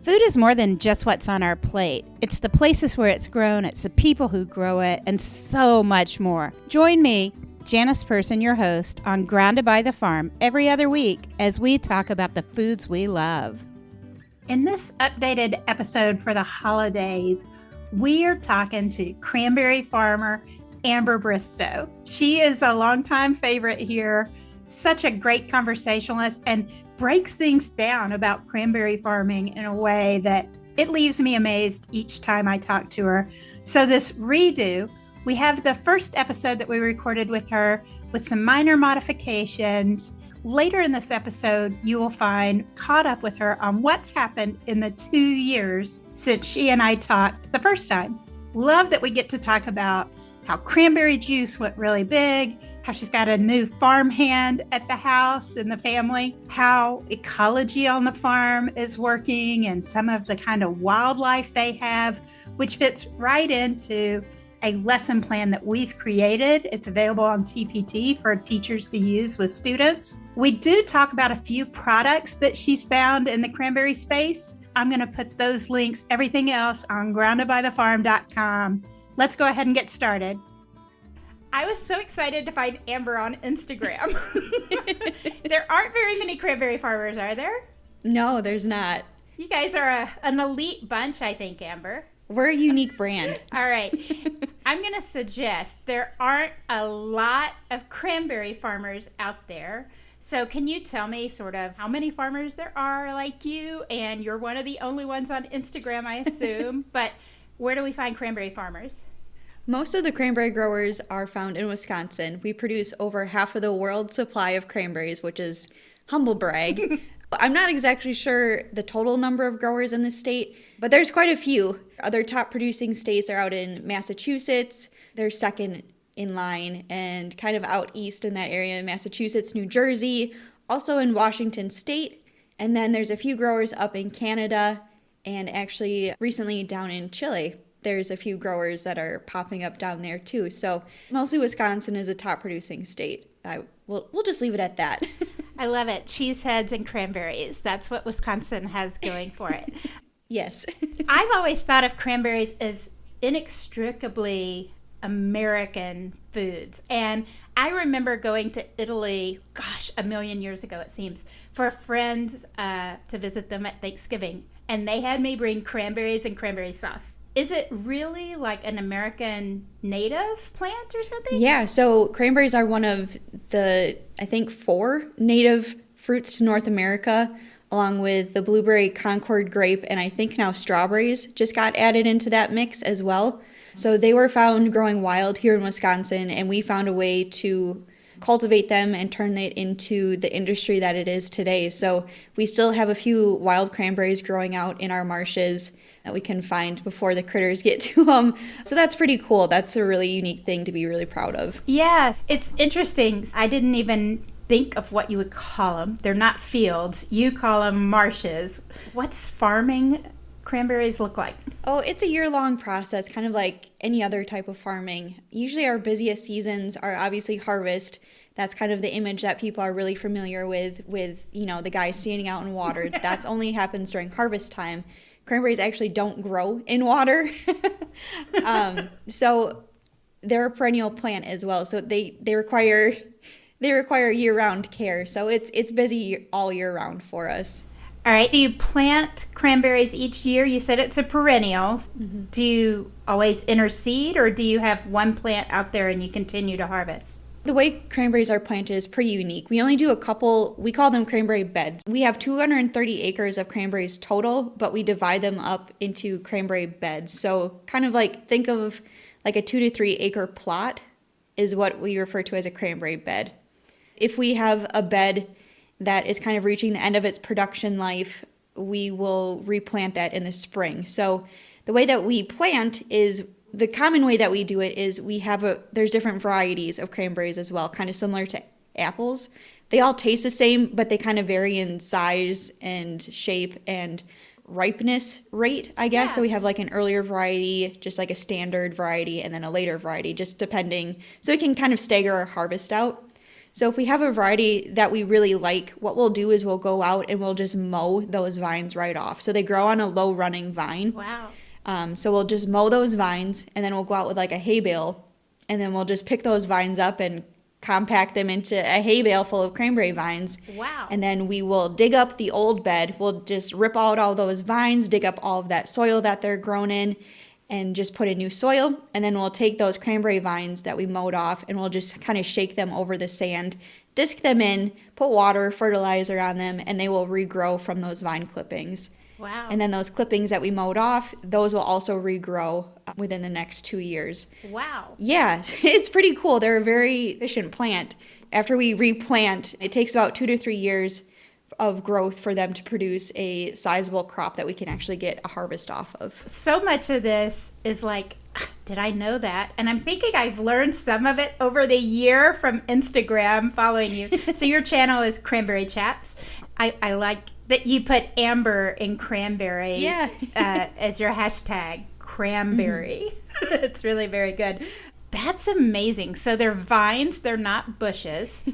Food is more than just what's on our plate. It's the places where it's grown, it's the people who grow it, and so much more. Join me, Janice Person, your host, on Grounded by the Farm every other week as we talk about the foods we love. In this updated episode for the holidays, we are talking to cranberry farmer Amber Bristow. She is a longtime favorite here, such a great conversationalist, and breaks things down about cranberry farming in a way that it leaves me amazed each time I talk to her. So this redo, we have the first episode that we recorded with her with some minor modifications. Later in this episode, you will find caught up with her on what's happened in the 2 years since she and I talked the first time. Love that we get to talk about how cranberry juice went really big, how she's got a new farm hand at the house and the family, how Ecology on the farm is working, and some of the kind of wildlife they have, which fits right into a lesson plan that we've created. It's available on TPT for teachers to use with students. We do talk about a few products that she's found in the cranberry space. I'm going to put those links, everything else, on groundedbythefarm.com. Let's go ahead and get started. I was so excited to find Amber on Instagram. There aren't very many cranberry farmers, are there? No, there's not. You guys are an elite bunch, I think, Amber. We're a unique brand. All right. I'm going to suggest there aren't a lot of cranberry farmers out there. So can you tell me sort of how many farmers there are like you? And you're one of the only ones on Instagram, I assume. But where do we find cranberry farmers? Most of the cranberry growers are found in Wisconsin. We produce over half of the world's supply of cranberries, which is humble brag. I'm not exactly sure the total number of growers in the state, but there's quite a few. Other top producing states are out in Massachusetts. They're second in line, and kind of out east in that area, Massachusetts, New Jersey, also in Washington State. And then there's a few growers up in Canada, and actually recently down in Chile. There's a few growers that are popping up down there too. So mostly Wisconsin is a top producing state. We'll just leave it at that. I love it. Cheeseheads and cranberries. That's what Wisconsin has going for it. Yes. I've always thought of cranberries as inextricably American foods. And I remember going to Italy, a million years ago it seems, for friends to visit them at Thanksgiving. And they had me bring cranberries and cranberry sauce. Is it really like an American native plant or something? Yeah, so cranberries are one of the, I think, 4 native fruits to North America, along with the blueberry, Concord grape, and I think now strawberries just got added into that mix as well. So they were found growing wild here in Wisconsin, and we found a way to cultivate them and turn it into the industry that it is today. So we still have a few wild cranberries growing out in our marshes that we can find before the critters get to them. So that's pretty cool. That's a really unique thing to be really proud of. Yeah, it's interesting. I didn't even think of what you would call them. They're not fields. You call them marshes. What's farming cranberries look like? Oh, it's a year-long process, kind of like any other type of farming. Usually our busiest seasons are obviously harvest. That's kind of the image that people are really familiar with, the guy standing out in water. That's only happens during harvest time. Cranberries actually don't grow in water. So they're a perennial plant as well. So they require year-round care. So it's busy all year round for us. All right. Do you plant cranberries each year? You said it's a perennial. Mm-hmm. Do you always interseed, or do you have one plant out there and you continue to harvest? The way cranberries are planted is pretty unique. We only do a couple, we call them cranberry beds. We have 230 acres of cranberries total, but we divide them up into cranberry beds. So kind of like, think of like a 2 to 3 acre plot is what we refer to as a cranberry bed. If we have a bed that is kind of reaching the end of its production life, we will replant that in the spring. So the way that we plant is, the common way that we do it is there's different varieties of cranberries as well, kind of similar to apples. They all taste the same, but they kind of vary in size and shape and ripeness rate, I guess. Yeah. So we have like an earlier variety, just like a standard variety, and then a later variety, just depending. So we can kind of stagger our harvest out. So if we have a variety that we really like, what we'll do is we'll go out and we'll just mow those vines right off. So they grow on a low running vine. Wow. So we'll just mow those vines, and then we'll go out with like a hay bale, and then we'll just pick those vines up and compact them into a hay bale full of cranberry vines. Wow. And then we will dig up the old bed. We'll just rip out all those vines, dig up all of that soil that they're grown in, and just put in new soil. And then we'll take those cranberry vines that we mowed off, and we'll just kind of shake them over the sand, disc them in, put water, fertilizer on them, and they will regrow from those vine clippings. Wow. And then those clippings that we mowed off, those will also regrow within the next 2 years. Wow. Yeah, it's pretty cool. They're a very efficient plant. After we replant, it takes about 2 to 3 years of growth for them to produce a sizable crop that we can actually get a harvest off of. So much of this is like, did I know that? And I'm thinking I've learned some of it over the year from Instagram following you. So your channel is Cranberry Chats. I like that you put amber in cranberry as your hashtag, Cranberry. Mm-hmm. It's really very good. That's amazing. So they're vines, they're not bushes.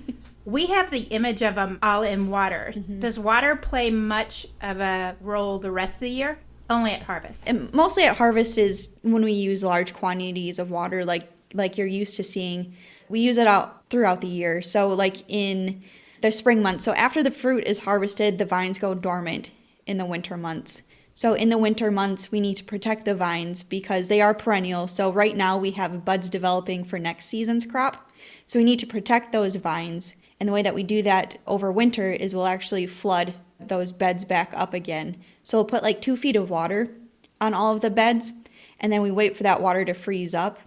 We have the image of them all in water. Mm-hmm. Does water play much of a role the rest of the year? Only at harvest. And mostly at harvest is when we use large quantities of water like you're used to seeing. We use it out throughout the year. So like in the spring months. So after the fruit is harvested, the vines go dormant in the winter months. So in the winter months, we need to protect the vines because they are perennial. So right now we have buds developing for next season's crop. So we need to protect those vines. And the way that we do that over winter is we'll actually flood those beds back up again. So we'll put like 2 feet of water on all of the beds, and then we wait for that water to freeze up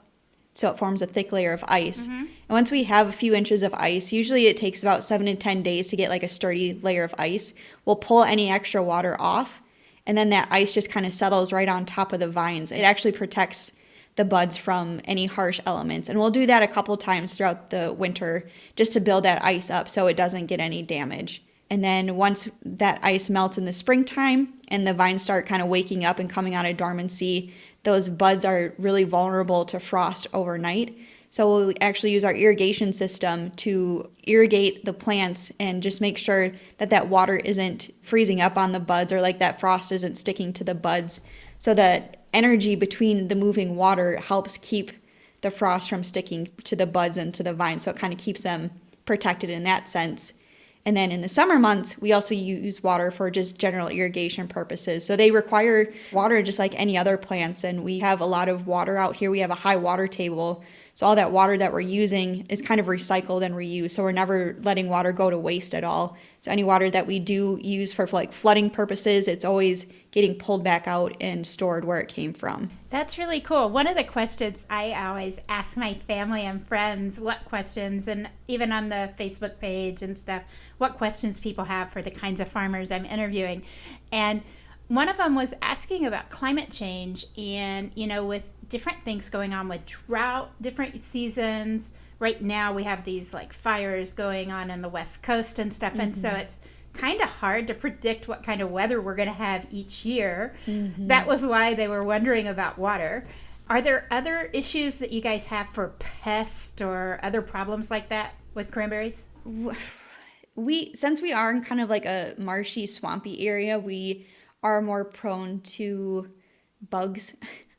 so it forms a thick layer of ice. Mm-hmm. And once we have a few inches of ice, usually it takes about 7 to 10 days to get like a sturdy layer of ice. We'll pull any extra water off, and then that ice just kind of settles right on top of the vines. It actually protects the buds from any harsh elements. And we'll do that a couple times throughout the winter just to build that ice up so it doesn't get any damage. And then once that ice melts in the springtime and the vines start kind of waking up and coming out of dormancy, those buds are really vulnerable to frost overnight. So we'll actually use our irrigation system to irrigate the plants and just make sure that that water isn't freezing up on the buds or like that frost isn't sticking to the buds. So that energy between the moving water helps keep the frost from sticking to the buds and to the vine. So it kind of keeps them protected in that sense. And then in the summer months, we also use water for just general irrigation purposes. So they require water just like any other plants. And we have a lot of water out here. We have a high water table. So all that water that we're using is kind of recycled and reused. So we're never letting water go to waste at all. So any water that we do use for like flooding purposes, it's always getting pulled back out and stored where it came from. That's really cool. One of the questions I always ask my family and friends, what questions, and even on the Facebook page and stuff, what questions people have for the kinds of farmers I'm interviewing. And one of them was asking about climate change and, you know, with different things going on with drought, different seasons. Right now we have these like fires going on in the West Coast and stuff. Mm-hmm. And so it's kind of hard to predict what kind of weather we're going to have each year. Mm-hmm. That was why they were wondering about water. Are there other issues that you guys have for pests or other problems like that with cranberries? Since we are in kind of like a marshy, swampy area, we are more prone to bugs.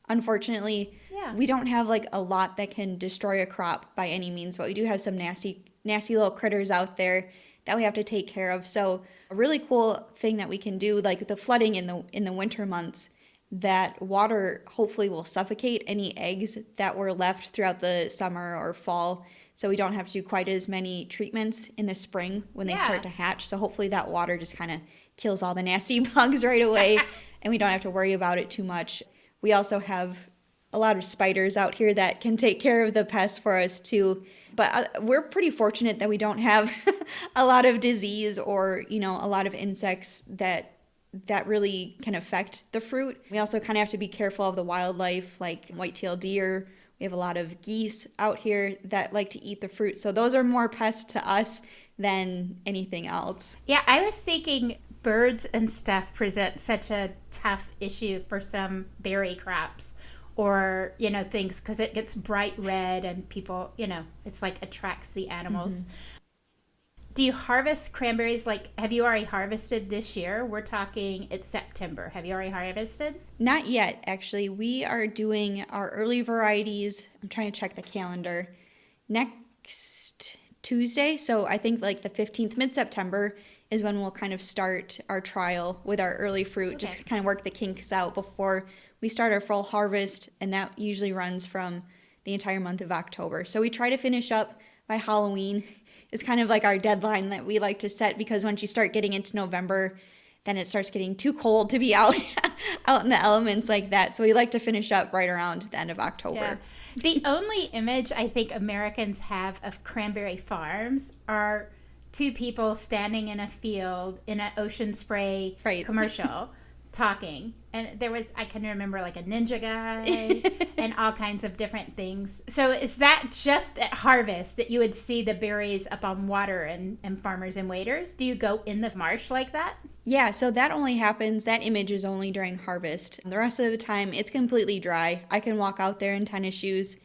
Unfortunately, we don't have like a lot that can destroy a crop by any means, but we do have some nasty little critters out there that we have to take care of. So a really cool thing that we can do, like the flooding in the winter months, that water hopefully will suffocate any eggs that were left throughout the summer or fall. So we don't have to do quite as many treatments in the spring when they start to hatch. So hopefully that water just kind of kills all the nasty bugs right away and we don't have to worry about it too much. We also have a lot of spiders out here that can take care of the pests for us too. But we're pretty fortunate that we don't have a lot of disease or, you know, a lot of insects that really can affect the fruit. We also kind of have to be careful of the wildlife like white-tailed deer. We have a lot of geese out here that like to eat the fruit. So those are more pests to us than anything else. Yeah, I was thinking birds and stuff present such a tough issue for some berry crops or, you know, things because it gets bright red and people, you know, it's like attracts the animals. Mm-hmm. Do you harvest cranberries? Like, have you already harvested this year? We're talking, it's September. Have you already harvested? Not yet, actually. We are doing our early varieties. I'm trying to check the calendar. Next Tuesday, so I think like the 15th, mid-September, is when we'll kind of start our trial with our early fruit, just to kind of work the kinks out before we start our full harvest, and that usually runs from the entire month of October. So we try to finish up by Halloween. Is kind of like our deadline that we like to set, because once you start getting into November, then it starts getting too cold to be out out in the elements like that. So we like to finish up right around the end of October. Yeah. The only image I think Americans have of cranberry farms are two people standing in a field in an Ocean Spray commercial talking. And there was, I can remember like a ninja guy and all kinds of different things. So is that just at harvest that you would see the berries up on water and farmers and waiters? Do you go in the marsh like that? Yeah, so that only happens, that image is only during harvest. The rest of the time, it's completely dry. I can walk out there in tennis shoes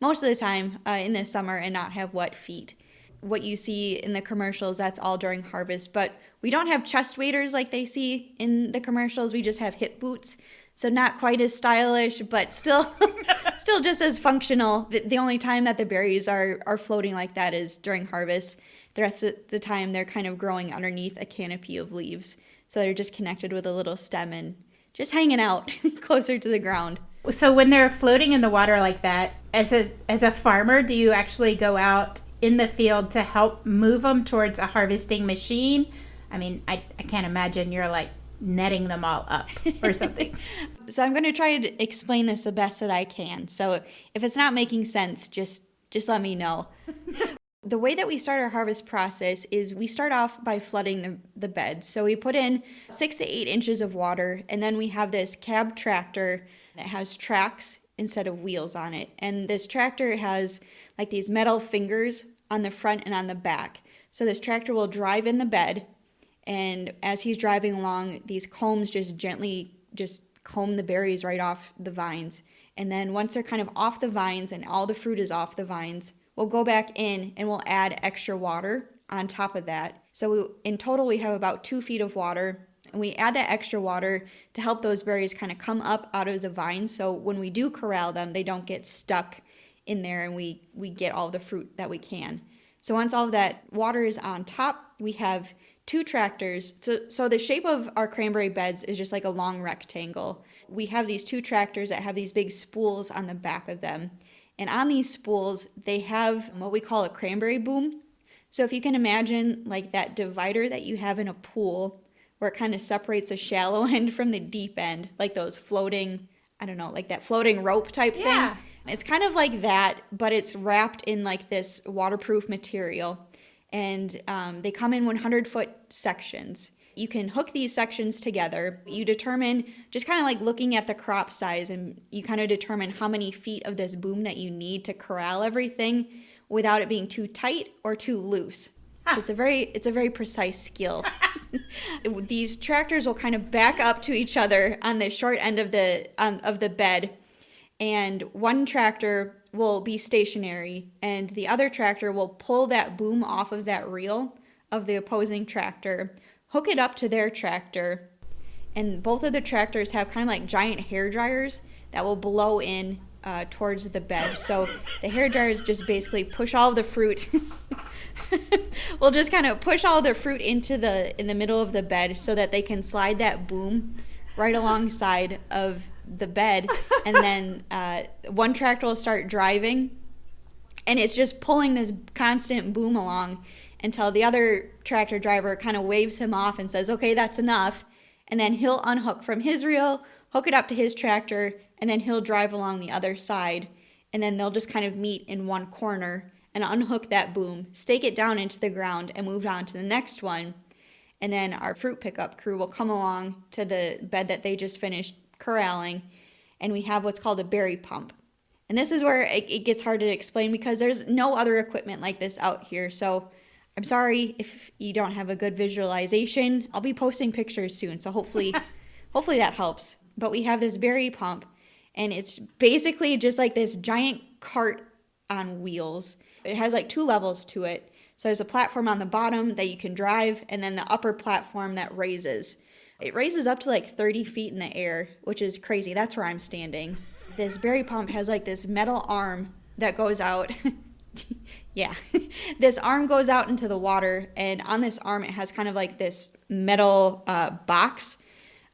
most of the time in the summer and not have wet feet. What you see in the commercials, that's all during harvest. But we don't have chest waders like they see in the commercials. We just have hip boots. So not quite as stylish, but still still just as functional. The only time that the berries are floating like that is during harvest. The rest of the time, they're kind of growing underneath a canopy of leaves. So they're just connected with a little stem and just hanging out closer to the ground. So when they're floating in the water like that, as a farmer, do you actually go out in the field to help move them towards a harvesting machine? I mean, I can't imagine you're like netting them all up or something. So I'm going to try to explain this the best that I can. So if it's not making sense, just let me know. The way that we start our harvest process is we start off by flooding the beds. So we put in 6 to 8 inches of water, and then we have this cab tractor that has tracks instead of wheels on it. And this tractor has like these metal fingers on the front and on the back. So this tractor will drive in the bed, and as he's driving along, these combs just gently just comb the berries right off the vines. And then once they're kind of off the vines and all the fruit is off the vines, we'll go back in and we'll add extra water on top of that. So in total, we have about 2 feet of water, and we add that extra water to help those berries kind of come up out of the vines. So when we do corral them, they don't get stuck in there, and we get all the fruit that we can. So once all of that water is on top, we have 2 tractors. So the shape of our cranberry beds is just like a long rectangle. We have these 2 tractors that have these big spools on the back of them. And on these spools, they have what we call a cranberry boom. So if you can imagine like that divider that you have in a pool where it kind of separates a shallow end from the deep end, like those floating, I don't know, like that floating rope type thing. It's kind of like that, but it's wrapped in like this waterproof material. And they come in 100-foot sections. You can hook these sections together. You determine, just kind of like looking at the crop size, and you kind of determine how many feet of this boom that you need to corral everything without it being too tight or too loose. So it's a very precise skill. These tractors will kind of back up to each other on the short end of the bed, and one tractor will be stationary, and the other tractor will pull that boom off of that reel of the opposing tractor, hook it up to their tractor, and both of the tractors have kind of like giant hair dryers that will blow in towards the bed. So the hair dryers just basically push all of the fruit. We'll just kind of push all the fruit in the middle of the bed so that they can slide that boom right alongside of the bed, and then one tractor will start driving, and it's just pulling this constant boom along until the other tractor driver kind of waves him off and says, okay, that's enough. And then he'll unhook from his reel, hook it up to his tractor, and then he'll drive along the other side. And then they'll just kind of meet in one corner and unhook that boom, stake it down into the ground, and move on to the next one. And then our fruit pickup crew will come along to the bed that they just finished corralling, and we have what's called a berry pump. And this is where it gets hard to explain, because there's no other equipment like this out here. So I'm sorry if you don't have a good visualization. I'll be posting pictures soon, so hopefully that helps. But we have this berry pump, and it's basically just like this giant cart on wheels. It has like 2 levels to it. So there's a platform on the bottom that you can drive, and then the upper platform that raises. It raises up to like 30 feet in the air, which is crazy. That's where I'm standing. This berry pump has like this metal arm that goes out. Yeah. This arm goes out into the water, and on this arm it has kind of like this metal box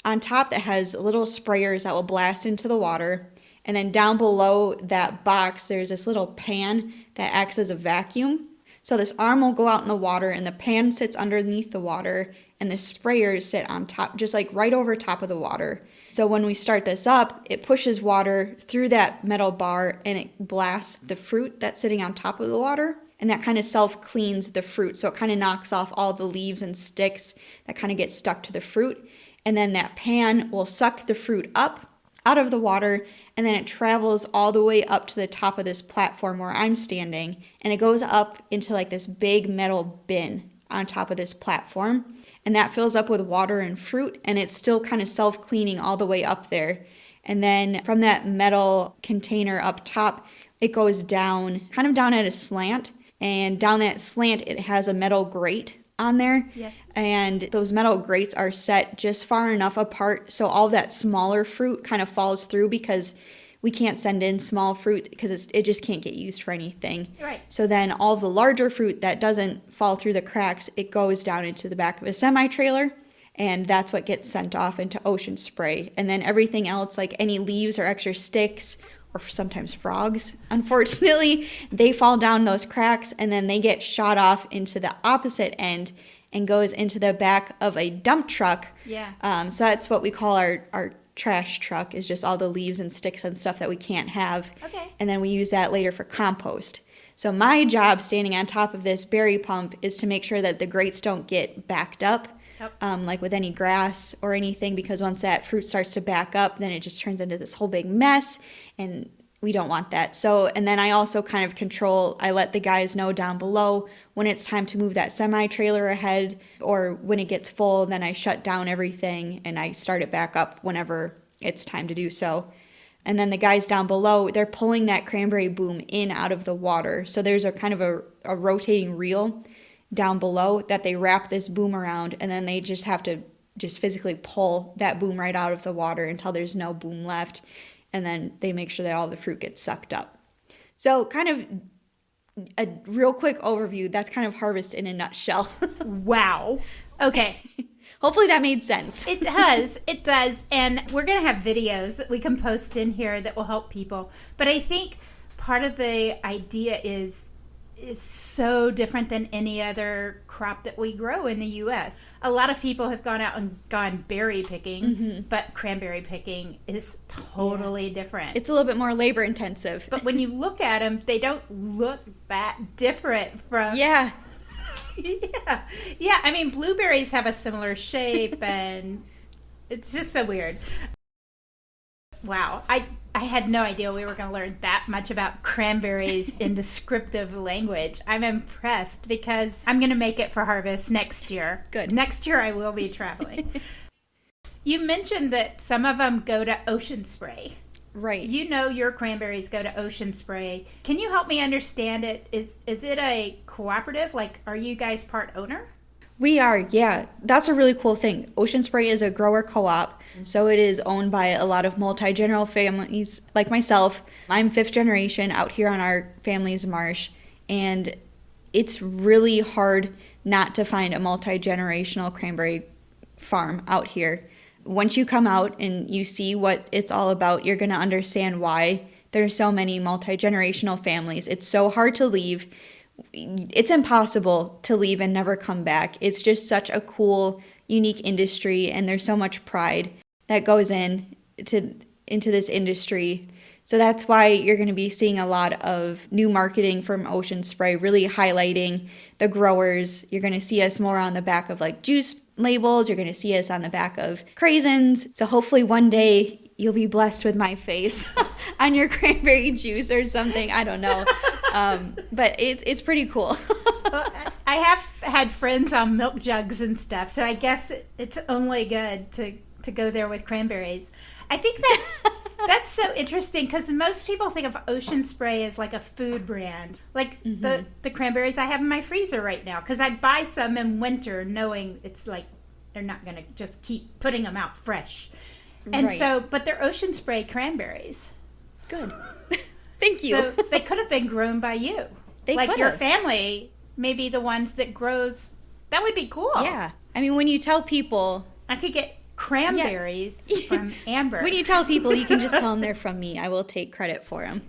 on top that has little sprayers that will blast into the water. And then down below that box, there's this little pan that acts as a vacuum. So this arm will go out in the water, and the pan sits underneath the water, and the sprayers sit on top, just like right over top of the water. So when we start this up, it pushes water through that metal bar, and it blasts the fruit that's sitting on top of the water. And that kind of self-cleans the fruit. So it kind of knocks off all the leaves and sticks that kind of get stuck to the fruit. And then that pan will suck the fruit up out of the water, and then it travels all the way up to the top of this platform where I'm standing, and it goes up into like this big metal bin on top of this platform, and that fills up with water and fruit, and it's still kind of self-cleaning all the way up there. And then from that metal container up top, it goes down, kind of down at a slant, and down that slant it has a metal grate on there. Yes. And those metal grates are set just far enough apart so all that smaller fruit kind of falls through, because we can't send in small fruit because it just can't get used for anything. Right. So then all the larger fruit that doesn't fall through the cracks, it goes down into the back of a semi-trailer, and that's what gets sent off into Ocean Spray. And then everything else, like any leaves or extra sticks, or sometimes frogs, unfortunately, they fall down those cracks, and then they get shot off into the opposite end and goes into the back of a dump truck. Yeah. So that's what we call our trash truck, is just all the leaves and sticks and stuff that we can't have. Okay. And then we use that later for compost. So my job standing on top of this berry pump is to make sure that the grates don't get backed up. Yep. Like with any grass or anything, because once that fruit starts to back up, then it just turns into this whole big mess, and we don't want that. So, and then I also kind of I let the guys know down below when it's time to move that semi-trailer ahead, or when it gets full, then I shut down everything and I start it back up whenever it's time to do so. And then the guys down below, they're pulling that cranberry boom in out of the water. So there's a kind of a rotating reel down below that they wrap this boom around, and then they just have to just physically pull that boom right out of the water until there's no boom left, and then they make sure that all the fruit gets sucked up. So kind of a real quick overview, that's kind of harvest in a nutshell. Wow. Okay. Hopefully that made sense. It does. And we're going to have videos that we can post in here that will help people. But I think part of the idea is so different than any other crop that we grow in the U.S. A lot of people have gone out and gone berry picking, but cranberry picking is totally different. It's a little bit more labor intensive. But when you look at them, they don't look that different from... Yeah. Yeah. I mean, blueberries have a similar shape, and it's just so weird. Wow. I had no idea we were going to learn that much about cranberries in descriptive language. I'm impressed, because I'm going to make it for harvest next year. Good. Next year I will be traveling. You mentioned that some of them go to Ocean Spray. Right. You know your cranberries go to Ocean Spray. Can you help me understand it? Is it a cooperative? Like, are you guys part owner? We are, yeah. That's a really cool thing. Ocean Spray is a grower co-op, so it is owned by a lot of multi-general families like myself. I'm 5th generation out here on our family's Marsh, and it's really hard not to find a multi-generational cranberry farm out here. Once you come out and you see what it's all about, you're going to understand why there's so many multi-generational families. It's so hard to leave. It's impossible to leave and never come back. It's just such a cool, unique industry, and there's so much pride that goes into this industry. So that's why you're going to be seeing a lot of new marketing from Ocean Spray, really highlighting the growers. You're going to see us more on the back of like juice labels. You're going to see us on the back of craisins. So hopefully one day you'll be blessed with my face on your cranberry juice or something. I don't know. But it's pretty cool. Well, I have had friends on milk jugs and stuff, so I guess it's only good to go there with cranberries. I think That's so interesting because most people think of Ocean Spray as like a food brand. Like the cranberries I have in my freezer right now, because I buy some in winter knowing it's like they're not going to just keep putting them out fresh. And but they're Ocean Spray cranberries. Good. Thank you. So they could have been grown by you. They like could your have. family may be the ones that grows. That would be cool. Yeah. I mean, when you tell people... I could get cranberries from Amber. When you tell people, you can just tell them they're from me. I will take credit for them.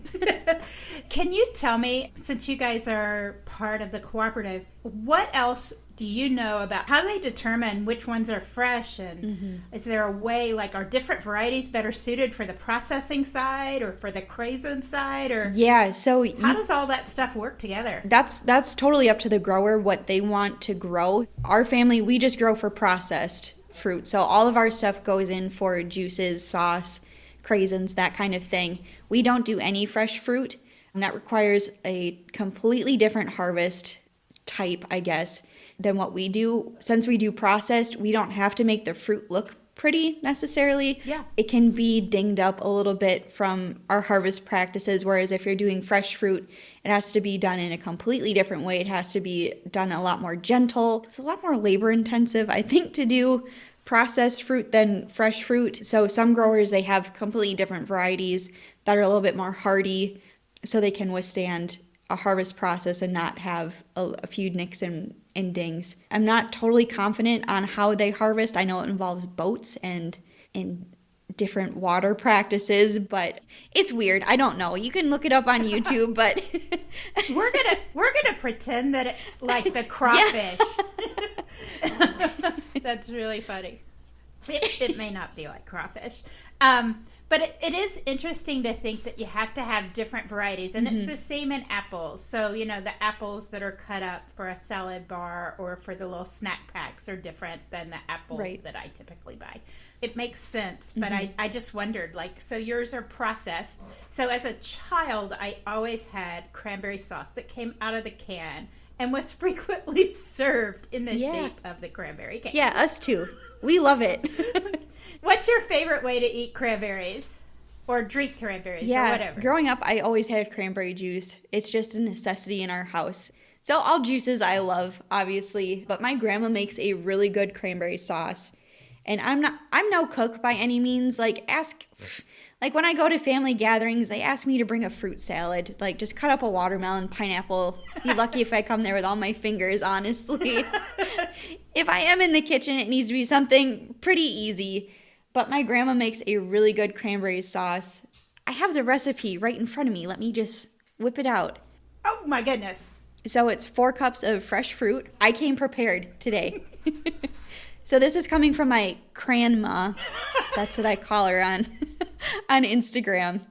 Can you tell me, since you guys are part of the cooperative, what else do you know about how they determine which ones are fresh? And is there a way, like, are different varieties better suited for the processing side or for the craisin side? Or so how does all that stuff work together? That's totally up to the grower, what they want to grow. Our family, we just grow for processed fruit. So all of our stuff goes in for juices, sauce, craisins, that kind of thing. We don't do any fresh fruit. And that requires a completely different harvest type, I guess, than what we do. Since we do processed, we don't have to make the fruit look pretty necessarily. Yeah. It can be dinged up a little bit from our harvest practices, whereas if you're doing fresh fruit, it has to be done in a completely different way. It has to be done a lot more gentle. It's a lot more labor intensive, I think, to do processed fruit than fresh fruit. So some growers, they have completely different varieties that are a little bit more hardy, so they can withstand a harvest process and not have a few nicks and dings. I'm not totally confident on how they harvest. I know it involves boats and different water practices, but it's weird. I don't know. You can look it up on YouTube, but we're gonna pretend that it's like the crawfish. That's really funny. It may not be like crawfish. But it is interesting to think that you have to have different varieties. And it's the same in apples. So, the apples that are cut up for a salad bar or for the little snack packs are different than the apples that I typically buy. It makes sense. But I just wondered, so yours are processed. So as a child, I always had cranberry sauce that came out of the can and was frequently served in the shape of the cranberry can. Yeah, us too. We love it. What's your favorite way to eat cranberries? Or drink cranberries or whatever? Growing up, I always had cranberry juice. It's just a necessity in our house. So all juices I love, obviously. But my grandma makes a really good cranberry sauce. And I'm no cook by any means. Like when I go to family gatherings, they ask me to bring a fruit salad. Like, just cut up a watermelon, pineapple. Be lucky if I come there with all my fingers, honestly. If I am in the kitchen, it needs to be something pretty easy. But my grandma makes a really good cranberry sauce. I have the recipe right in front of me. Let me just whip it out. Oh, my goodness. So it's 4 cups of fresh fruit. I came prepared today. So this is coming from my Cran-Ma. That's what I call her on Instagram.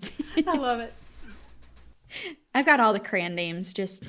I love it. I've got all the cran names, just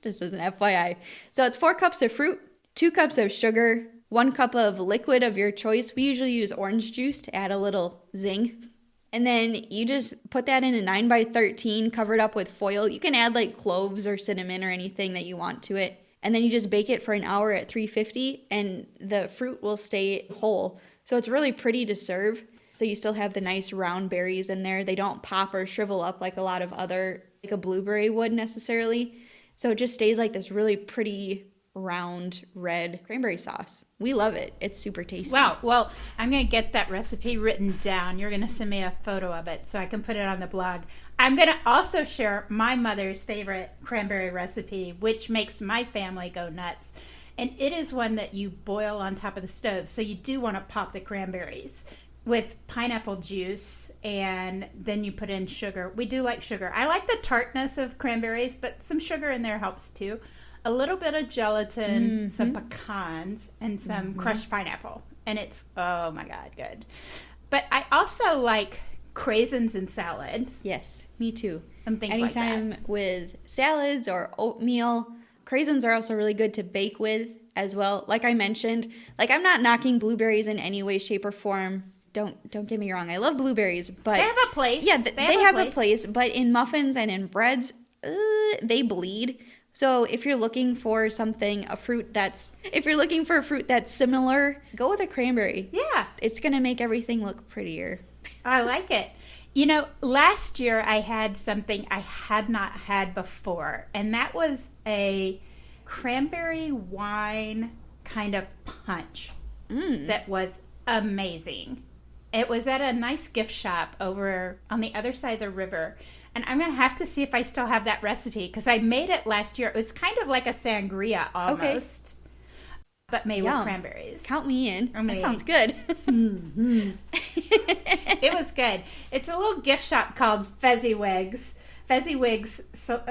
as an FYI. So it's 4 cups of fruit, 2 cups of sugar, 1 cup of liquid of your choice. We usually use orange juice to add a little zing. And then you just put that in a 9x13, cover it up with foil. You can add like cloves or cinnamon or anything that you want to it. And then you just bake it for an hour at 350 and the fruit will stay whole. So it's really pretty to serve. So you still have the nice round berries in there. They don't pop or shrivel up like a lot of other, like a blueberry would necessarily. So it just stays like this really pretty round red cranberry sauce. We love it. It's super tasty. Wow. Well, I'm going to get that recipe written down. You're going to send me a photo of it so I can put it on the blog. I'm going to also share my mother's favorite cranberry recipe, which makes my family go nuts. And it is one that you boil on top of the stove. So you do want to pop the cranberries with pineapple juice, and then you put in sugar. We do like sugar. I like the tartness of cranberries, but some sugar in there helps too. A little bit of gelatin, some pecans, and some crushed pineapple. And it's, oh my God, good. But I also like craisins in salads. Yes, me too. And things like that. Anytime with salads or oatmeal. Craisins are also really good to bake with as well. Like I mentioned, like I'm not knocking blueberries in any way, shape, or form. Don't get me wrong. I love blueberries, but they have a place. Yeah, they have a place. But in muffins and in breads, they bleed. So if you're looking for a fruit that's similar, go with a cranberry. Yeah. It's going to make everything look prettier. I like it. Last year I had something I had not had before, and that was a cranberry wine kind of punch that was amazing. It was at a nice gift shop over on the other side of the river, and I'm going to have to see if I still have that recipe because I made it last year. It was kind of like a sangria almost. Okay. But made with cranberries. Count me in. That sounds good. It was good. It's a little gift shop called Fezziwigs. Fezziwigs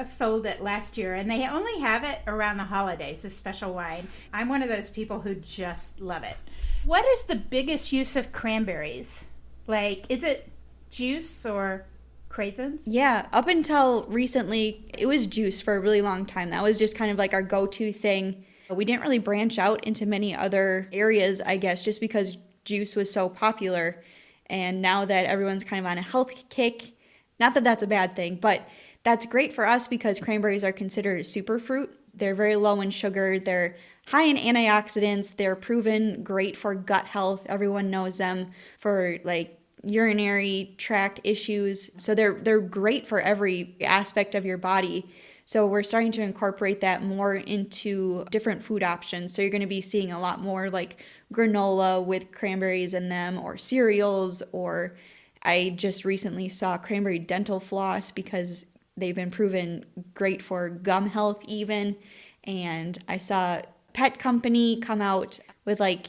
sold it last year, and they only have it around the holidays, this special wine. I'm one of those people who just love it. What is the biggest use of cranberries? Like, is it juice or craisins? Yeah, up until recently, it was juice for a really long time. That was just kind of like our go-to thing. We didn't really branch out into many other areas, I guess, just because juice was so popular. And now that everyone's kind of on a health kick, not that that's a bad thing, but that's great for us because cranberries are considered a superfruit. They're very low in sugar. They're high in antioxidants. They're proven great for gut health. Everyone knows them for like urinary tract issues. So they're great for every aspect of your body. So we're starting to incorporate that more into different food options. So you're going to be seeing a lot more like granola with cranberries in them, or cereals, or I just recently saw cranberry dental floss because they've been proven great for gum health even. And I saw Pet Company come out with like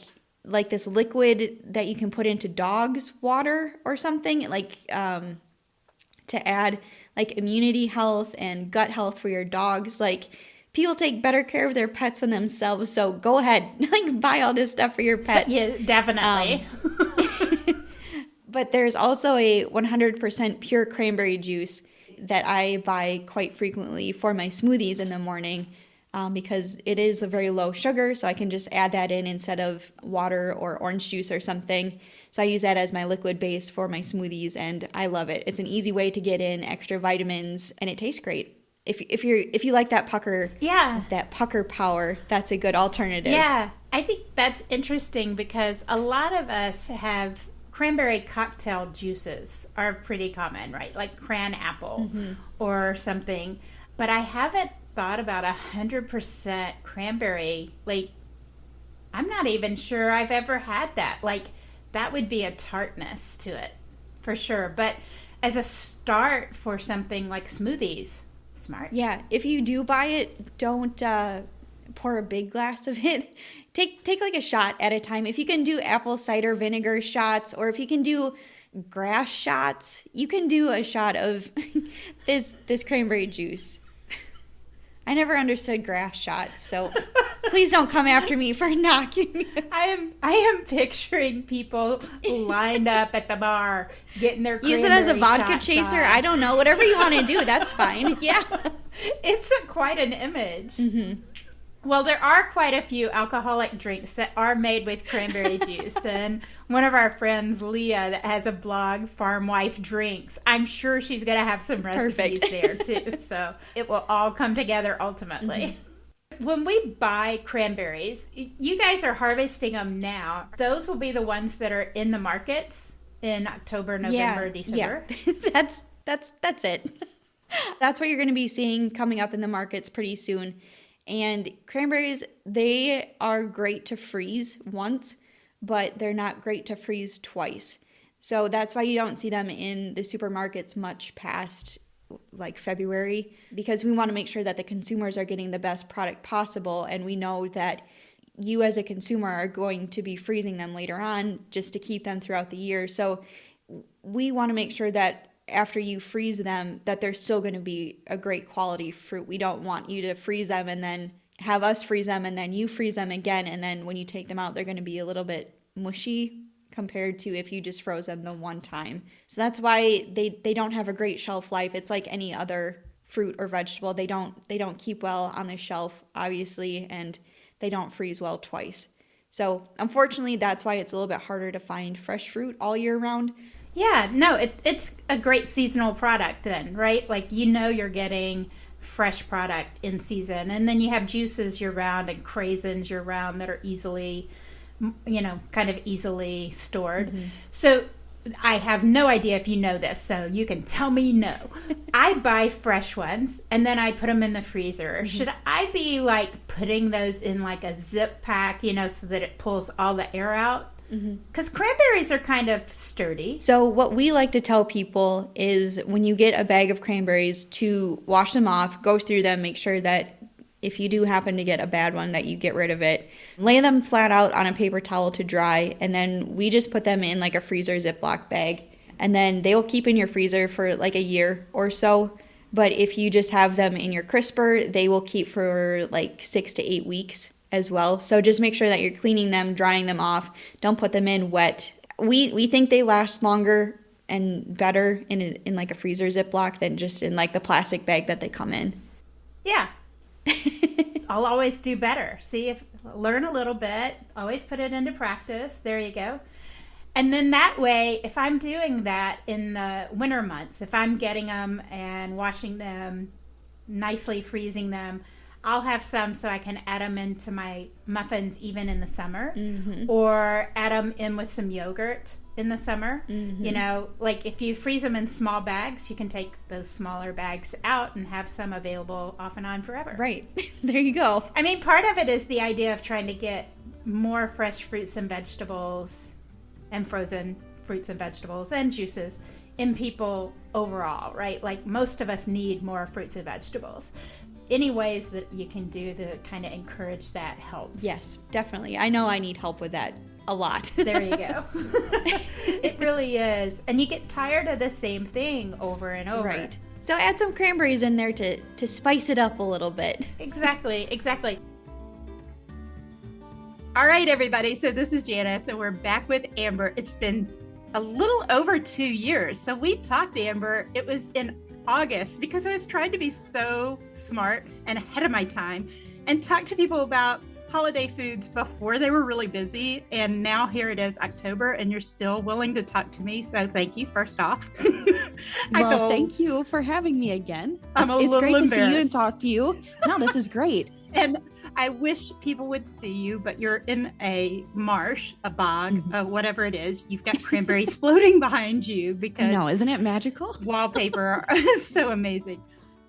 this liquid that you can put into dogs' water or something, like to add like immunity health and gut health for your dogs. Like, people take better care of their pets than themselves, so go ahead, like, buy all this stuff for your pets. Yeah, definitely. But there's also a 100% pure cranberry juice that I buy quite frequently for my smoothies in the morning because it is a very low sugar, so I can just add that in instead of water or orange juice or something. So I use that as my liquid base for my smoothies, and I love it. It's an easy way to get in extra vitamins, and it tastes great. If you like that pucker, that pucker power, that's a good alternative. Yeah, I think that's interesting because a lot of us have cranberry cocktail juices are pretty common, right? Like cran apple or something. But I haven't thought about 100% cranberry. Like, I'm not even sure I've ever had that. Like, that would be a tartness to it for sure. But as a start for something like smoothies, smart. Yeah, if you do buy it, don't pour a big glass of it. Take like a shot at a time. If you can do apple cider vinegar shots, or if you can do grass shots, you can do a shot of this cranberry juice. I never understood grass shots, so please don't come after me for knocking. I am picturing people lined up at the bar getting their cranberry use it as a vodka shots chaser. on. I don't know. Whatever you want to do, that's fine. Yeah. It's quite an image. Well, there are quite a few alcoholic drinks that are made with cranberry juice. And one of our friends, Leah, that has a blog, Farm Wife Drinks, I'm sure she's going to have some recipes there, too. So it will all come together ultimately. When we buy cranberries, you guys are harvesting them now. Those will be the ones that are in the markets in October, November, December. Yeah, that's it. That's what you're going to be seeing coming up in the markets pretty soon. And cranberries, they are great to freeze once, but they're not great to freeze twice. So that's why you don't see them in the supermarkets much past like February, because we want to make sure that the consumers are getting the best product possible. And we know that you as a consumer are going to be freezing them later on just to keep them throughout the year. So we want to make sure that after you freeze them, that they're still going to be a great quality fruit. We don't want you to freeze them and then have us freeze them and then you freeze them again. And then when you take them out, they're going to be a little bit mushy compared to if you just froze them the one time. So that's why they don't have a great shelf life. It's like any other fruit or vegetable. They don't keep well on the shelf, obviously, and they don't freeze well twice. So unfortunately, that's why it's a little bit harder to find fresh fruit all year round. Yeah, no, it's a great seasonal product then, right? Like, you're getting fresh product in season. And then you have juices year-round and craisins year-round that are easily, kind of easily stored. So I have no idea if you know this, so you can tell me no. I buy fresh ones and then I put them in the freezer. Should I be like putting those in like a zip pack, so that it pulls all the air out? Because cranberries are kind of sturdy. So what we like to tell people is when you get a bag of cranberries to wash them off, go through them, make sure that if you do happen to get a bad one that you get rid of it. Lay them flat out on a paper towel to dry, and then we just put them in like a freezer Ziploc bag. And then they will keep in your freezer for like a year or so. But if you just have them in your crisper, they will keep for like 6 to 8 weeks as well. So just make sure that you're cleaning them, drying them off. Don't put them in wet. We think they last longer and better in like a freezer Ziploc than just in like the plastic bag that they come in. Yeah. I'll always do better. Learn a little bit, always put it into practice. There you go. And then that way, if I'm doing that in the winter months, if I'm getting them and washing them, nicely freezing them, I'll have some so I can add them into my muffins even in the summer, or add them in with some yogurt in the summer. Like if you freeze them in small bags, you can take those smaller bags out and have some available off and on forever. Right. There you go. I mean, part of it is the idea of trying to get more fresh fruits and vegetables and frozen fruits and vegetables and juices in people overall, right? Like most of us need more fruits and vegetables. Any ways that you can do to kind of encourage that helps. Yes, definitely. I know I need help with that a lot. There you go. It really is. And you get tired of the same thing over and over. Right. So add some cranberries in there to spice it up a little bit. Exactly. All right, everybody. So this is Janice, and we're back with Amber. It's been a little over 2 years. So we talked, Amber. It was in August because I was trying to be so smart and ahead of my time and talk to people about holiday foods before they were really busy. And now here it is October and you're still willing to talk to me. So thank you, first off. Well, thank you for having me again. It's great to see you and talk to you. No, this is great. And I wish people would see you, but you're in a marsh, a bog, whatever it is. You've got cranberries floating behind you because no, isn't it magical? Wallpaper is so amazing.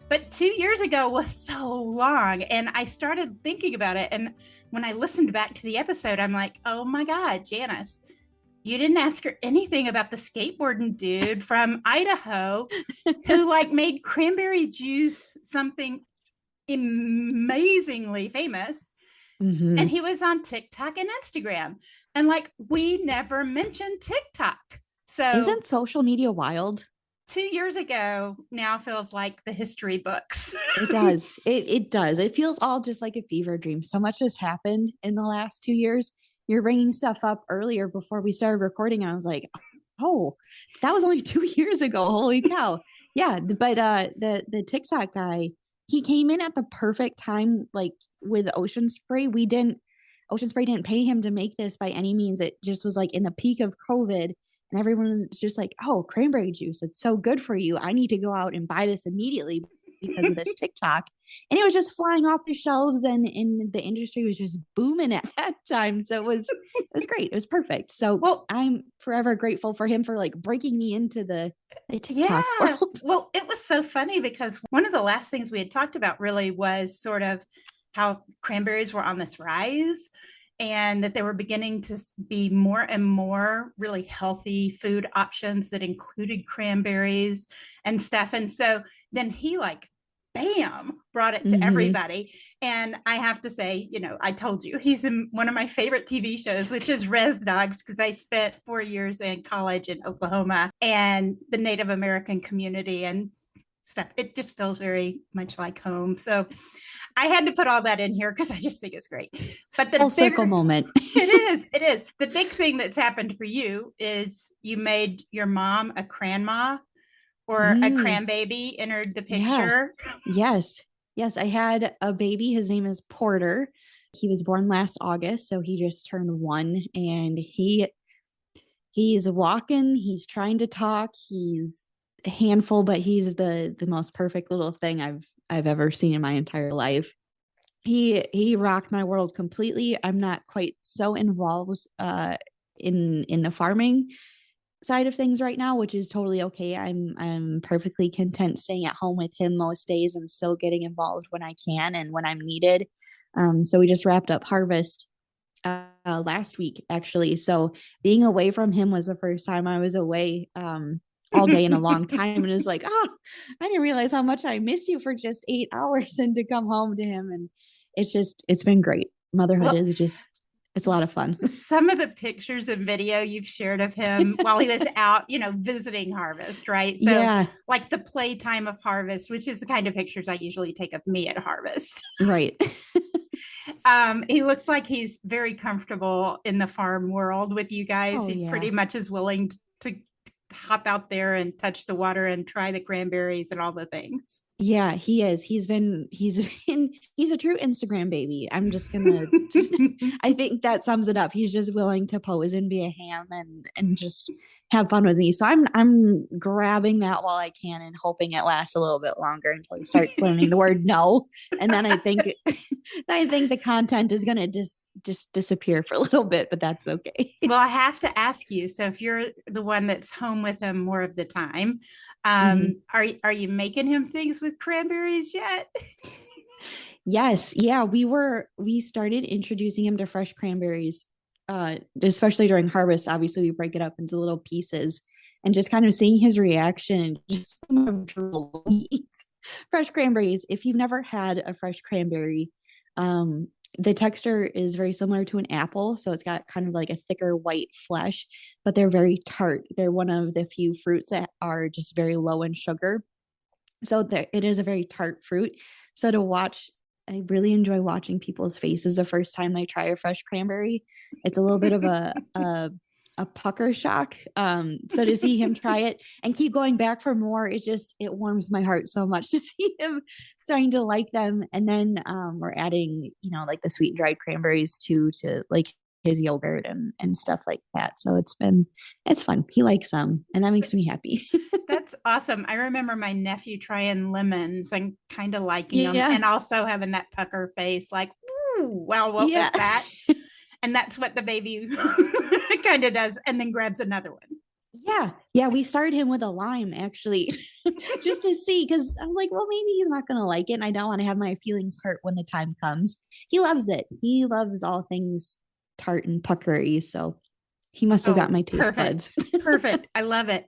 But 2 years ago was so long, and I started thinking about it. And when I listened back to the episode, I'm like, oh my God, Janice, you didn't ask her anything about the skateboarding dude from Idaho who like made cranberry juice something amazingly famous. And he was on TikTok and Instagram. And like, we never mentioned TikTok. So isn't social media wild? 2 years ago now feels like the history books. It does. It does. It feels all just like a fever dream. So much has happened in the last 2 years. You're bringing stuff up earlier before we started recording. I was like, oh, that was only 2 years ago. Holy cow. Yeah. But the TikTok guy, he came in at the perfect time, like with Ocean Spray. Ocean Spray didn't pay him to make this by any means. It just was like in the peak of COVID. And everyone was just like, oh, cranberry juice. It's so good for you. I need to go out and buy this immediately because of this TikTok. And it was just flying off the shelves and the industry was just booming at that time. So it was great. It was perfect. So I'm forever grateful for him for like breaking me into the TikTok world. Well, it was so funny because one of the last things we had talked about really was sort of how cranberries were on this rise, and that they were beginning to be more and more really healthy food options that included cranberries and stuff. And so then he like, bam, brought it to everybody. And I have to say, I told you, he's in one of my favorite TV shows, which is Res Dogs, because I spent 4 years in college in Oklahoma and the Native American community and stuff. It just feels very much like home. So I had to put all that in here because I just think it's great. But the full circle moment. It is. The big thing that's happened for you is you made your mom a cranma, or a Cran-Baby entered the picture. Yeah. Yes. I had a baby. His name is Porter. He was born last August. So he just turned 1 and he's walking. He's trying to talk. He's a handful, but he's the most perfect little thing I've ever seen in my entire life. He rocked my world completely. I'm not quite so involved in the farming side of things right now, which is totally okay. I'm perfectly content staying at home with him most days and still getting involved when I can and when I'm needed. So we just wrapped up harvest last week, actually. So being away from him was the first time I was away all day in a long time. And it's like, oh, I didn't realize how much I missed you for just 8 hours and to come home to him. And it's been great. Motherhood Well, is just, it's a lot of fun. some of the pictures and video you've shared of him while he was out, visiting harvest, right? So, Yeah, like the playtime of harvest, which is the kind of pictures I usually take of me at harvest. right. He looks like he's very comfortable in the farm world with you guys. Oh, He yeah. pretty much is willing to hop out there and touch the water and try the cranberries and all the things. Yeah, he is. He's a true Instagram baby. I'm just gonna just I think that sums it up. He's just willing to pose and be a ham and just have fun with me. So I'm grabbing that while I can and hoping it lasts a little bit longer until he starts learning the word no. And then I think the content is gonna just disappear for a little bit, but that's okay. Well, I have to ask you. So, if you're the one that's home with him more of the time, Mhm. are you making him things with cranberries yet? Yes, yeah, we started introducing him to fresh cranberries, especially during harvest. Obviously, we break it up into little pieces, and just kind of seeing his reaction and just fresh cranberries. If you've never had a fresh cranberry, the texture is very similar to an apple, so it's got kind of like a thicker white flesh, but they're very tart. They're one of the few fruits that are just very low in sugar, so it is a very tart fruit. So to watch, I really enjoy watching people's faces the first time they try a fresh cranberry. It's a little bit of a pucker shock. So to see him try it and keep going back for more, it warms my heart so much to see him starting to like them. And then we're adding, like the sweet dried cranberries to like his yogurt and stuff like that. So it's fun. He likes them, and that makes me happy. That's awesome. I remember my nephew trying lemons and kind of liking them Yeah. and also having that pucker face like, ooh, wow, what Yeah. was that? And that's what the baby kind of does and then grabs another one. Yeah, we started him with a lime actually, just to see, because I was like, well, maybe he's not gonna like it, and I don't want to have my feelings hurt when the time comes. He loves it. He loves all things tart and puckery, so he must have got my taste buds. Perfect. I love it.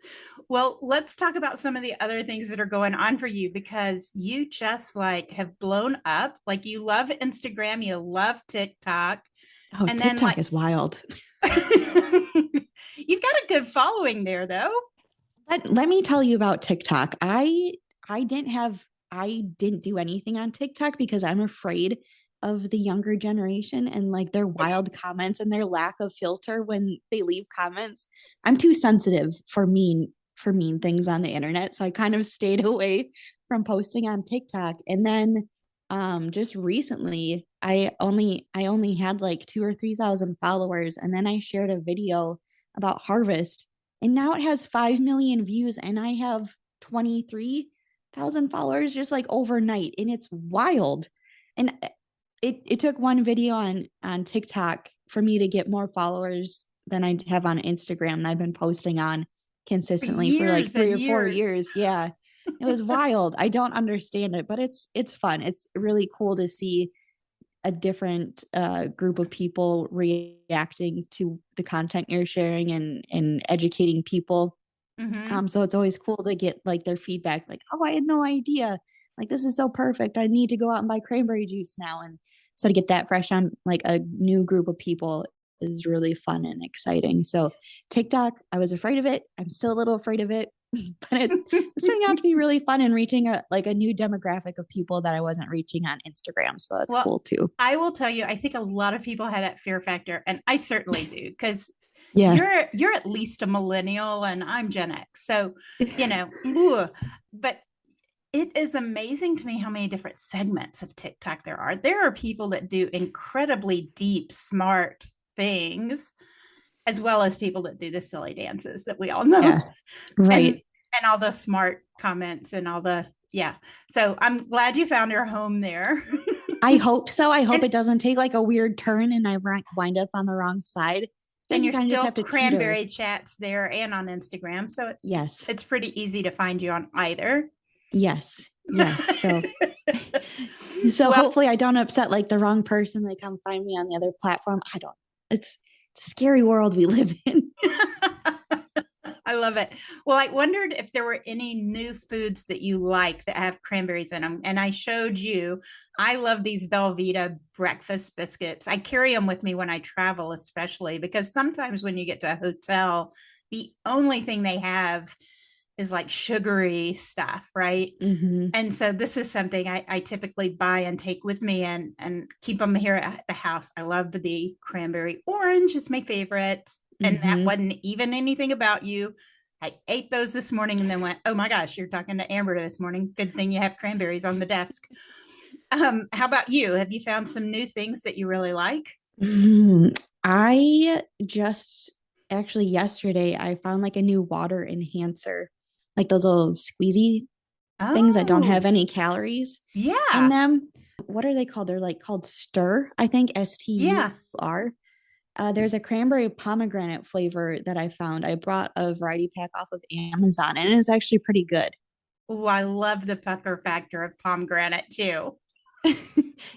Well, let's talk about some of the other things that are going on for you because you just like have blown up. Like you love Instagram, you love TikTok. Oh, And then TikTok like is wild. you've got a good following there though. Let me tell you about TikTok. I didn't do anything on TikTok because I'm afraid of the younger generation and like their wild comments and their lack of filter when they leave comments. I'm too sensitive for mean things on the internet, so I kind of stayed away from posting on TikTok. And then just recently I only had like 2 or 3 thousand followers, and then I shared a video about harvest, and now it has 5 million views, and I have 23,000 followers just like overnight, and it's wild. And it took one video on TikTok for me to get more followers than I have on Instagram, and I've been posting on consistently for like Years 3 or 4 years. Yeah. It was wild. I don't understand it, but it's fun. It's really cool to see a different group of people reacting to the content you're sharing and educating people. Mm-hmm. So it's always cool to get like their feedback, like, oh, I had no idea. Like, this is so perfect. I need to go out and buy cranberry juice now. And so to get that fresh on like a new group of people is really fun and exciting. So TikTok, I was afraid of it. I'm still a little afraid of it, but it's turning out to be really fun and reaching a new demographic of people that I wasn't reaching on Instagram. So that's cool too. I will tell you, I think a lot of people have that fear factor, and I certainly do because Yeah. you're at least a millennial and I'm Gen X. So, but it is amazing to me how many different segments of TikTok there are. There are people that do incredibly deep, smart things, as well as people that do the silly dances that we all know. Yeah. Right. And all the smart comments and all the, yeah. So I'm glad you found your home there. I hope so. I hope it doesn't take like a weird turn and I wind up on the wrong side. And you you're kind of just still have to tutor. Cranberry Chats there and on Instagram. So Yes. it's pretty easy to find you on either. Yes. Yes. So so Well, hopefully I don't upset like the wrong person. They come find me on the other platform. I don't. It's a scary world we live in. I love it. Well, I wondered if there were any new foods that you like that have cranberries in them. And I showed you, I love these Velveeta breakfast biscuits. I carry them with me when I travel, especially because sometimes when you get to a hotel, the only thing they have is like sugary stuff, right? Mm-hmm. And so this is something I typically buy and take with me and keep them here at the house. I love the cranberry orange is my favorite. And that Mm-hmm. wasn't even anything about you. I ate those this morning and then went, oh my gosh, you're talking to Amber this morning. Good thing you have cranberries on the desk. How about you? Have you found some new things that you really like? I just actually yesterday I found like a new water enhancer, like those little squeezy things that don't have Oh, any calories in yeah. them. What are they called? They're like called Stir, I think Yeah. STUR. There's a cranberry pomegranate flavor that I found. I brought a variety pack off of Amazon and it's actually pretty good. Oh, I love the pucker factor of pomegranate too. That's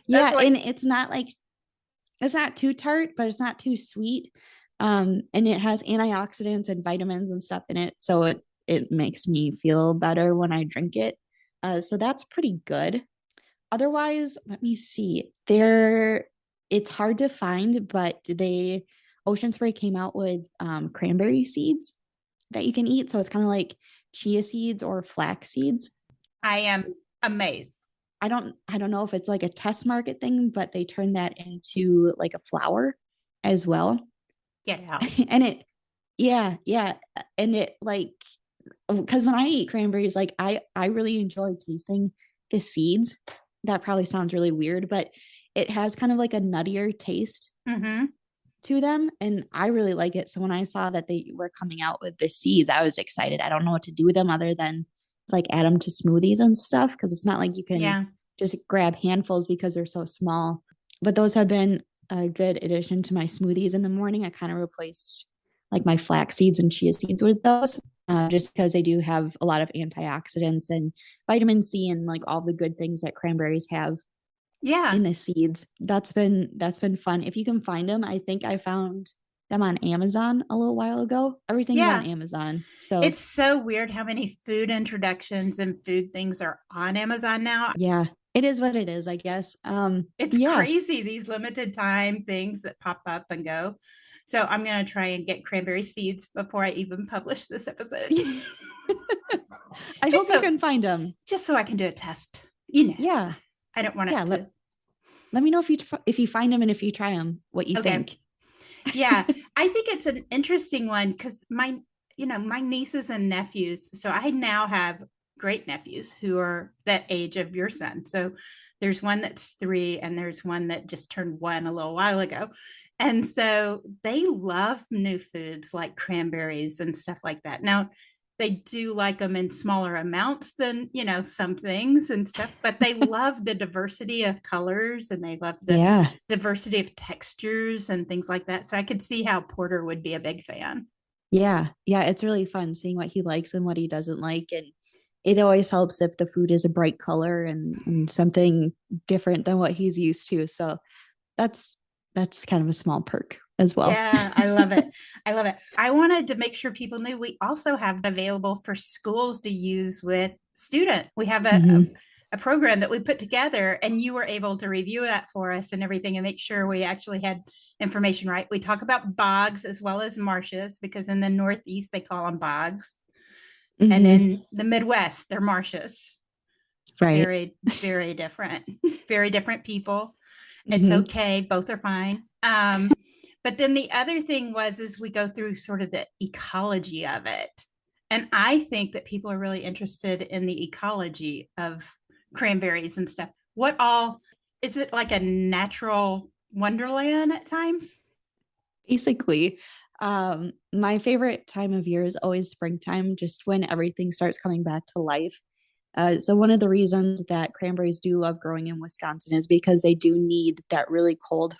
Yeah, like, and it's not too tart, but it's not too sweet. And it has antioxidants and vitamins and stuff in it, so it makes me feel better when I drink it. So that's pretty good. Otherwise, let me see. It's hard to find, but Ocean Spray came out with cranberry seeds that you can eat. So it's kind of like chia seeds or flax seeds. I am amazed. I don't know if it's like a test market thing, but they turn that into like a flour as well. Get out. And yeah. And it like because when I eat cranberries, like I really enjoy tasting the seeds. That probably sounds really weird, but it has kind of like a nuttier taste Mm-hmm. to them. And I really like it. So when I saw that they were coming out with the seeds, I was excited. I don't know what to do with them other than like add them to smoothies and stuff because it's not like you can Yeah. just grab handfuls because they're so small. But those have been a good addition to my smoothies in the morning. I kind of replaced like my flax seeds and chia seeds with those. Just because they do have a lot of antioxidants and vitamin C and like all the good things that cranberries have Yeah. in the seeds. That's been fun. If you can find them, I think I found them on Amazon a little while ago. Everything's on Yeah. Amazon. So It's so weird how many food introductions and food things are on Amazon now. yeah, it is what it is, I guess. It's Yeah. crazy, these limited time things that pop up and go. So I'm going to try and get cranberry seeds before I even publish this episode. I just hope you so can find them. just so I can do a test. You know, Yeah. I don't want Yeah, it to. let me know if you find them and if you try them, what you Okay. think. Yeah, I think it's an interesting one because my nieces and nephews. So I now have great nephews who are that age of your son. So there's one that's 3 and there's one that just turned 1 a little while ago. And so they love new foods like cranberries and stuff like that. Now, they do like them in smaller amounts than some things and stuff, but they love the diversity of colors and they love the Yeah. diversity of textures and things like that. So I could see how Porter would be a big fan. Yeah. Yeah. It's really fun seeing what he likes and what he doesn't like. And it always helps if the food is a bright color and something different than what he's used to. So that's that's kind of a small perk as well. Yeah, I love it. I love it. I wanted to make sure people knew we also have it available for schools to use with student. We have Mhm. a program that we put together and you were able to review that for us and everything and make sure we actually had information right. We talk about bogs as well as marshes because in the Northeast they call them bogs. And Mhm. in the Midwest, they're marshes. Right. Very, very different, very different people. It's Mhm. okay. Both are fine. But then the other thing was, is we go through sort of the ecology of it. And I think that people are really interested in the ecology of cranberries and stuff. What all is it like a natural wonderland at times? Basically, my favorite time of year is always springtime, just when everything starts coming back to life. So one of the reasons that cranberries do love growing in Wisconsin is because they do need that really cold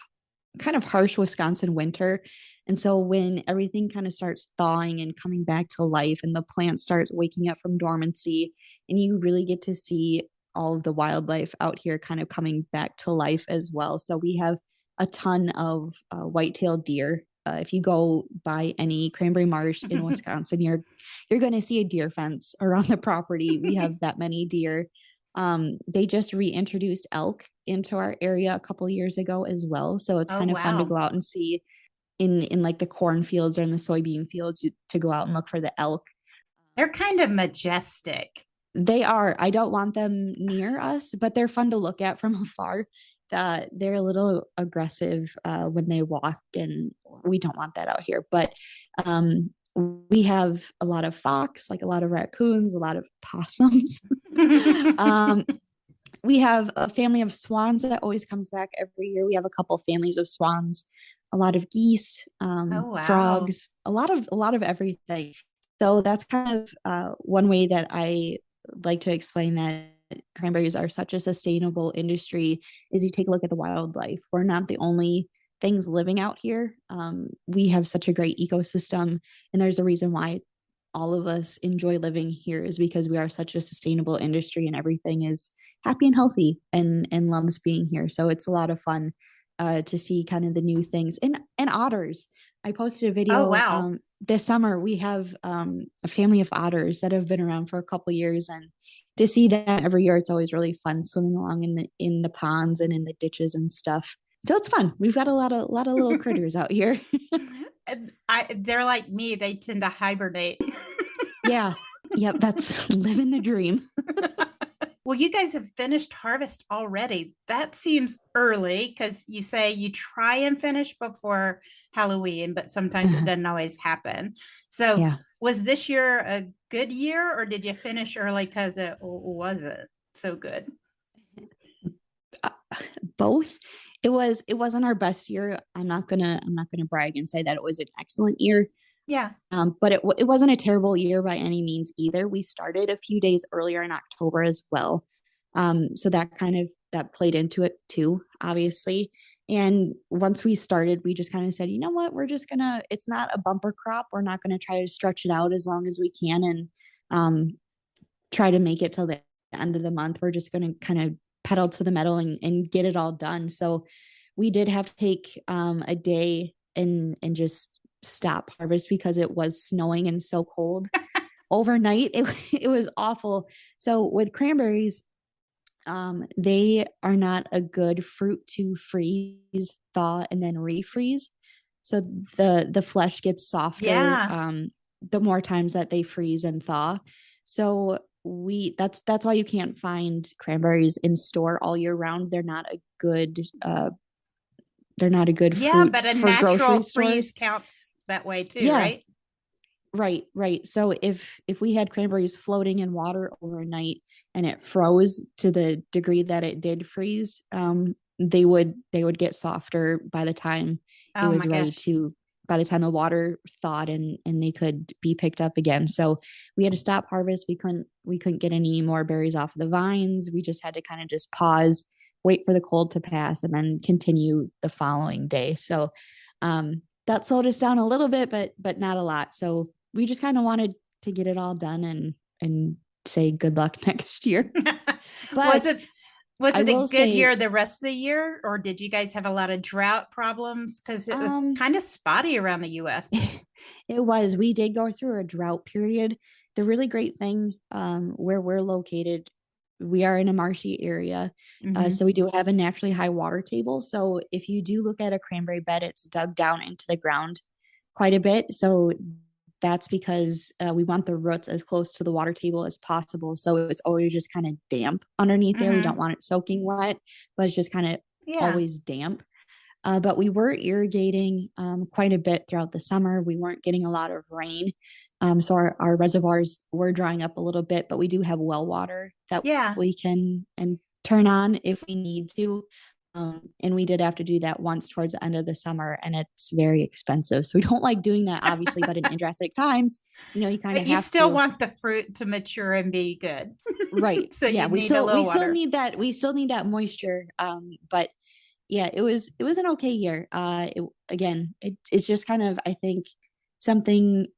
kind of harsh Wisconsin winter. And so when everything kind of starts thawing and coming back to life and the plant starts waking up from dormancy, and you really get to see all of the wildlife out here kind of coming back to life as well. So we have a ton of white-tailed deer. If you go by any Cranberry Marsh in Wisconsin, you're going to see a deer fence around the property. We have that many deer. They just reintroduced elk into our area a couple years ago as well. So it's Oh, kind of fun to wow. go out and see in like the cornfields or in the soybean fields to go out and look for the elk. They're kind of majestic. They are. I don't want them near us, but they're fun to look at from afar. They're a little aggressive when they walk, and we don't want that out here. But we have a lot of fox, like a lot of raccoons, a lot of possums. um, we have a family of swans that always comes back every year. We have a couple families of swans, a lot of geese, Oh, wow. frogs, a lot of everything. So that's kind of one way that I like to explain that cranberries are such a sustainable industry is you take a look at the wildlife. We're not the only things living out here. We have such a great ecosystem, and there's a reason why all of us enjoy living here is because we are such a sustainable industry and everything is happy and healthy and loves being here. So it's a lot of fun to see kind of the new things and otters. I posted a Oh, video wow. this summer. We have a family of otters that have been around for a couple years, and to see that every year, it's always really fun swimming along in the ponds and in the ditches and stuff. So it's fun. We've got a lot of little critters out here. They're like me. They tend to hibernate. Yeah. Yep. That's living the dream. Well, you guys have finished harvest already. That seems early because you say you try and finish before Halloween, but sometimes it doesn't always happen. So, Yeah. was this year a good year, or did you finish early because it wasn't so good? Uh, both. It wasn't our best year. I'm not gonna brag and say that it was an excellent year. Yeah. But it wasn't a terrible year by any means either. We started a few days earlier in October as well. So that kind of that played into it too, obviously. And once we started, we just kind of said, you know what, we're just gonna, it's not a bumper crop. We're not gonna try to stretch it out as long as we can and um, try to make it till the end of the month. We're just gonna kind of pedal to the metal and get it all done. So we did have to take a day and just stop harvest because it was snowing and so cold overnight. It was awful. So with cranberries, they are not a good fruit to freeze, thaw, and then refreeze. So the flesh gets softer Yeah. the more times that they freeze and thaw. So that's why you can't find cranberries in store all year round. They're not a good Yeah, fruit but a for grocery natural freeze stores. counts that way too, Yeah, right? right. So if we had cranberries floating in water overnight and it froze to the degree that it did freeze, they would get softer by the time it Oh was my ready gosh. to by the time the water thawed and they could be picked up again. So we had to stop harvest. We couldn't get any more berries off of the vines. We just had to kind of just pause, wait for the cold to pass, and then continue the following day. So that slowed us down a little bit, but not a lot. So we just kind of wanted to get it all done and say good luck next year. was But it was I it a will good say, year the rest of the year, or did you guys have a lot of drought problems? Because it was um, kind of spotty around the US. we did go through a drought period. The really great thing where we're located, we are in a marshy area. Hmm. So we do have a naturally high water table. So if you do look at a cranberry bed, it's dug down into the ground quite a bit. So that's because we want the roots as close to the water table as possible. So it's always just kind of damp underneath there. We don't Hmm. want it soaking wet, but it's just kind of Yeah. always damp. But we were irrigating quite a bit throughout the summer. We weren't getting a lot of rain. So our reservoirs were drying up a little bit, but we do have well water that Yeah. we can and turn on if we need to. And we did have to do that once towards the end of the summer, and it's very expensive. So we don't like doing that, obviously, but in drastic times, you kind But of you have still to. want the fruit to mature and be good. Right. So Yeah. you We need a still little we still water. need that. We still need that moisture. But Yeah, it was an okay year. It's just kind of, I think, something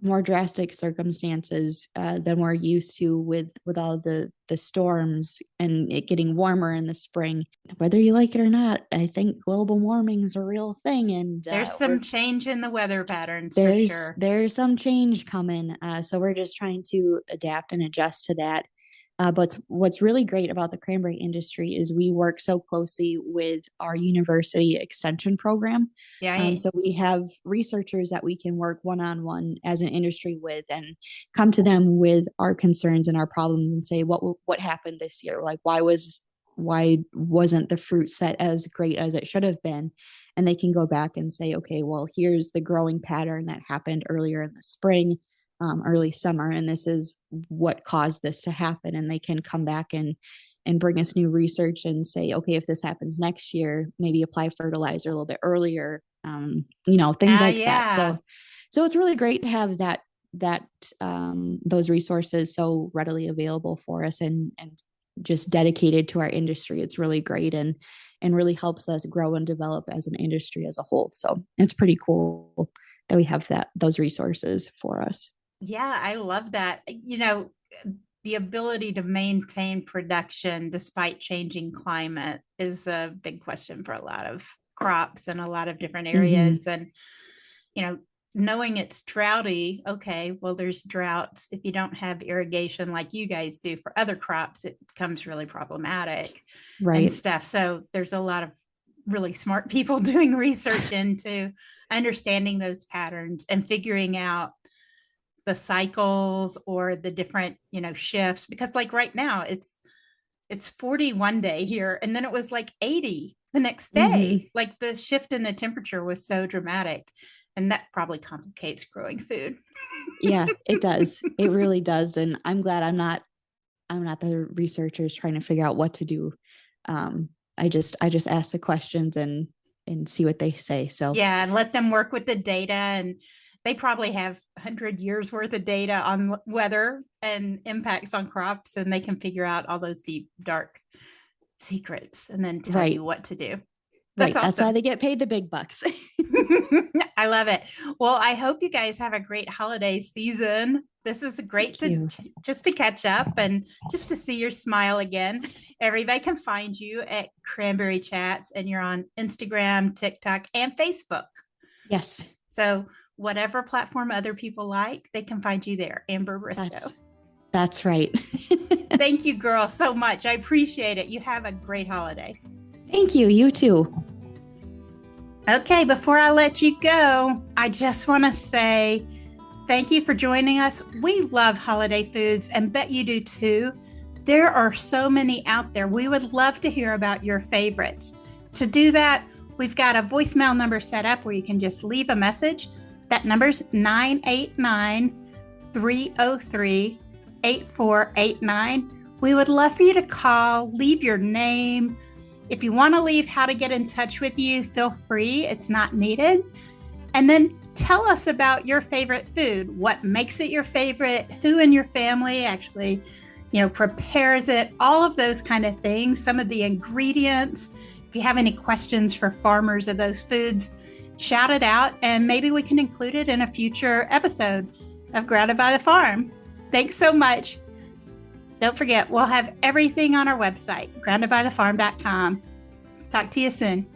more drastic circumstances than we're used to with all the storms and it getting warmer in the spring. Whether you like it or not, I think global warming is a real thing, and There's some change in the weather patterns for sure. there's some change coming. So we're just trying to adapt and adjust to that. But what's really great about the cranberry industry is we work so closely with our university extension program. Yeah. So we have researchers that we can work one-on-one as an industry with and come to them with our concerns and our problems and say, what happened this year? Like, why wasn't the fruit set as great as it should have been? And they can go back and say, okay, well, here's the growing pattern that happened earlier in the spring, early summer, and this is what caused this to happen. And they can come back and bring us new research and say, okay, if this happens next year, maybe apply fertilizer a little bit earlier, things like that. So it's really great to have those resources so readily available for us and just dedicated to our industry. It's really great and really helps us grow and develop as an industry as a whole. So it's pretty cool that we have those resources for us. Yeah, I love that. The ability to maintain production despite changing climate is a big question for a lot of crops in a lot of different areas. And, knowing it's droughty, okay, well, there's droughts. If you don't have irrigation like you guys do for other crops, it becomes really problematic and stuff. So there's a lot of really smart people doing research into understanding those patterns and figuring out the cycles or the different, shifts, because like right now it's 40 one day here and then it was like 80 the next day. Like the shift in the temperature was so dramatic, and that probably complicates growing food. Yeah, it does. It really does. And I'm glad I'm not the researchers trying to figure out what to do. I just ask the questions and see what they say. So yeah, and let them work with the data, and they probably have 100 years worth of data on weather and impacts on crops, and they can figure out all those deep, dark secrets and then tell you what to do. That's awesome. That's why they get paid the big bucks. I love it. Well, I hope you guys have a great holiday season. This is great just to catch up and just to see your smile again. Everybody can find you at Cranberry Chats, and you're on Instagram, TikTok, and Facebook. Yes. So whatever platform other people like, they can find you there. Amber Bristow. That's right. Thank you, girl, so much. I appreciate it. You have a great holiday. Thank you. You too. Okay, before I let you go, I just want to say thank you for joining us. We love holiday foods and bet you do too. There are so many out there. We would love to hear about your favorites. To do that, we've got a voicemail number set up where you can just leave a message. That number's 989-303-8489. We would love for you to call, leave your name. If you want to leave how to get in touch with you, feel free. It's not needed. And then tell us about your favorite food. What makes it your favorite? Who in your family actually, prepares it? All of those kind of things. Some of the ingredients. If you have any questions for farmers of those foods, shout it out, and maybe we can include it in a future episode of Grounded by the Farm. Thanks so much. Don't forget, we'll have everything on our website, groundedbythefarm.com. Talk to you soon.